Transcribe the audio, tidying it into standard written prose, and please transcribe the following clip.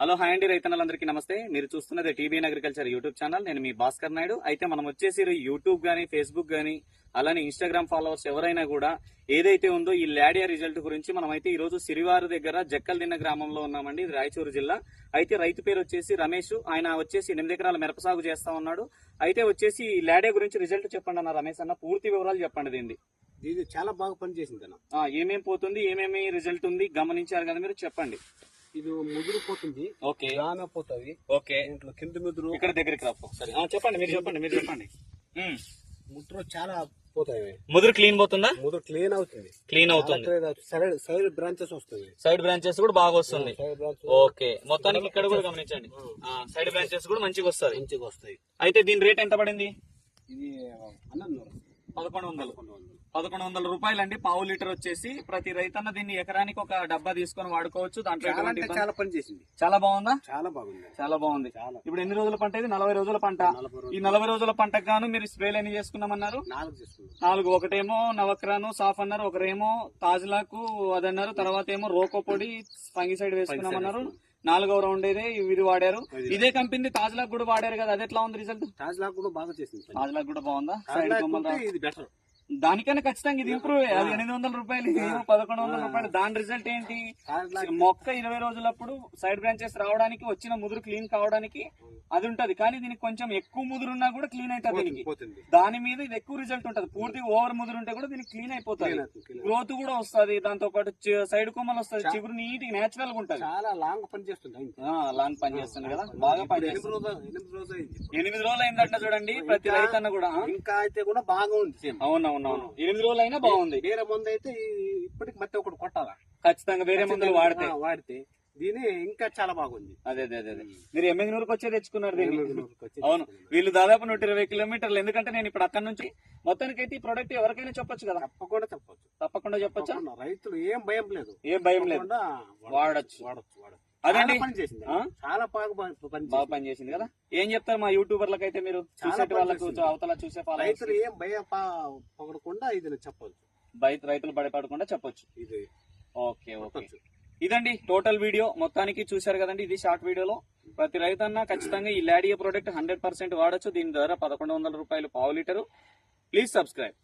Hello hi అండి, రైతన్నలందరికీ నమస్తే. మీరు చూస్తున్నది టీబీఎన్ అగ్రికల్చర్ యూట్యూబ్ ఛానల్. నేను మీ భాస్కర్ నాయుడు. అయితే మనం వచ్చేసి యూట్యూబ్ గానీ, ఫేస్బుక్ గానీ, అలానే ఇన్స్టాగ్రామ్ ఫాలోవర్స్ ఎవరైనా కూడా ఏదైతే ఉందో ఈ లాడియా రిజల్ట్ గురించి మనమైతే ఈ రోజు సిరివారు దగ్గర జక్కల్దిన్న గ్రామంలో ఉన్నామండి. ఇది రాయచూరు జిల్లా. అయితే రైతు పేరు వచ్చేసి రమేష్. ఆయన వచ్చేసి 8 ఎకరాల మిరప సాగు చేస్తా ఉన్నాడు. అయితే వచ్చేసి ఈ లాడియా గురించి రిజల్ట్ చెప్పండి అన్న రమేష్ అన్న, పూర్తి వివరాలు చెప్పండి. దీన్ని ఇది చాలా బాగా పనిచేసింది అన్న. ఏమేమి పోతుంది, ఏమేమి రిజల్ట్ ఉంది గమనించారు కదా మీరు, చెప్పండి. ఇది ముదురు పోతుంది, ఓకే, దాన పోతుంది. ఓకే, ఇంట్లో కింద ముదురు ఇక్కడ దగ్గరికి రా ఒకసారి. చెప్పండి, మీరు చెప్పండి. ముద్ర చాలా పోతాయి. ముదురు క్లీన్ పోతుందా? ముదురు క్లీన్ అవుతుంది, సైడ్ బ్రాంచెస్ వస్తుంది. సైడ్ బ్రాంచెస్ కూడా బాగా వస్తుంది. ఓకే, మొత్తానికి ఇక్కడ కూడా గమనించండి, సైడ్ బ్రాంచెస్ కూడా మంచిగా వస్తాయి. అయితే దీని రేట్ ఎంత పడింది? ఇది 1100 రూపాయలు అండి. పావు లీటర్ వచ్చేసి. ప్రతి రైతన్న దీన్ని ఎకరానికి ఒక డబ్బా తీసుకొని వాడుకోవచ్చు. దాంట్లో చాలా పని చేసింది. చాలా బాగుందా? చాలా బాగుంది, చాలా బాగుంది. ఇప్పుడు ఎన్ని రోజుల పంట ఇది? 40 రోజుల పంట. ఈ 40 రోజుల పంటకు గాను మీరు స్ప్రేలు ఎన్ని చేసుకున్నామన్నారు? 4. ఒకటేమో నవక్రాను సాఫ్ అన్నారు, ఒకరేమో తాజ్లాకు అదన్నారు, తర్వాత ఏమో రోకో పొడి ఫంగిసైడ్ వేసుకున్నామన్నారు. 4వ రౌండ్ అయితే ఇది వాడారు. ఇదే కంపెనీ తాజ్లాక్ కూడా వాడారు కదా, అది ఎట్లా ఉంది రిజల్ట్? తాజ్లాక్ కూడా బాగా చేసింది. తాజ్లాక్ కూడా బాగుందా? సైడ్ కొమ్మలు ఇది బెటర్. దానికన్నా ఖచ్చితంగా ఇది ఇంప్రూవ్. అది 800 రూపాయలు, ఇది 1100 రూపాయలు. దాని రిజల్ట్ ఏంటి? మొక్క 20 రోజులప్పుడు సైడ్ బ్రాంచెస్ రావడానికి, వచ్చిన ముదురు క్లీన్ కావడానికి అది ఉంటది. కానీ దీనికి కొంచెం ఎక్కువ ముదురు ఉన్నా కూడా క్లీన్ అవుతుంది దీనికి. దాని మీద ఇది ఎక్కువ రిజల్ట్ ఉంటది. పూర్తి ఓవర్ ముదురు ఉంటే కూడా దీనికి క్లీన్ అయిపోతుంది. గ్రోత్ కూడా వస్తుంది. దాంతో పాటు సైడ్ కొమ్మలు వస్తుంది. చిగురు నీట్ నేచురల్ గా ఉంటది. చాలా లాంగ్ పని చేస్తుంది. లాంగ్ పని చేస్తుంది కదా, బాగా పని చేస్తుంది. 8 రోజులు అయిందంట చూడండి ప్రతి రైతన్న కూడా. ఇంకా అయితే కూడా బాగా ఉంది. అవునవును, 8 రోజులు అయినా బాగుంది. వేరే మందు అయితే ఇప్పటికి మట్టి ఒకటి కొట్టాలా ఖచ్చితంగా, వేరే మందులు వాడితే దీని ఇంకా చాలా బాగుంది. అదే మీరు ఎమ్మెగ్నూరుకి వచ్చే తెచ్చుకున్నారు దీన్ని. అవును, వీళ్ళు దాదాపు 120 కిలోమీటర్లు. ఎందుకంటే నేను ఇప్పుడు అక్కడ నుంచి మొత్తానికి అయితే ఈ ప్రొడక్ట్ ఎవరికైనా చెప్పొచ్చు కదా? తప్పకుండా చెప్పొచ్చు. రైతులు ఏం భయం లేదు, వాడచ్చు. అదండి, చాలా బాగా పనిచేసింది కదా. ఏం చెప్తారు మా యూట్యూబర్లకు అయితే మీరు చూసే వాళ్ళకు, అవతల చూసే రైతులు ఏం భయం పడకుండా ఇది చెప్పొచ్చు. రైతులు భయపడకుండా చెప్పొచ్చు ఇది. ఓకే, ఇదండి టోటల్ వీడియో. మొత్తానికి చూశారు కదండి, ఇది షార్ట్ వీడియోలో. ప్రతి రైతన్న ఖచ్చితంగా ఈ లాడియా ప్రోడక్ట్ 100% వాడచ్చు. దీని ద్వారా 1100 రూపాయలు పావు లీటరు. Please subscribe.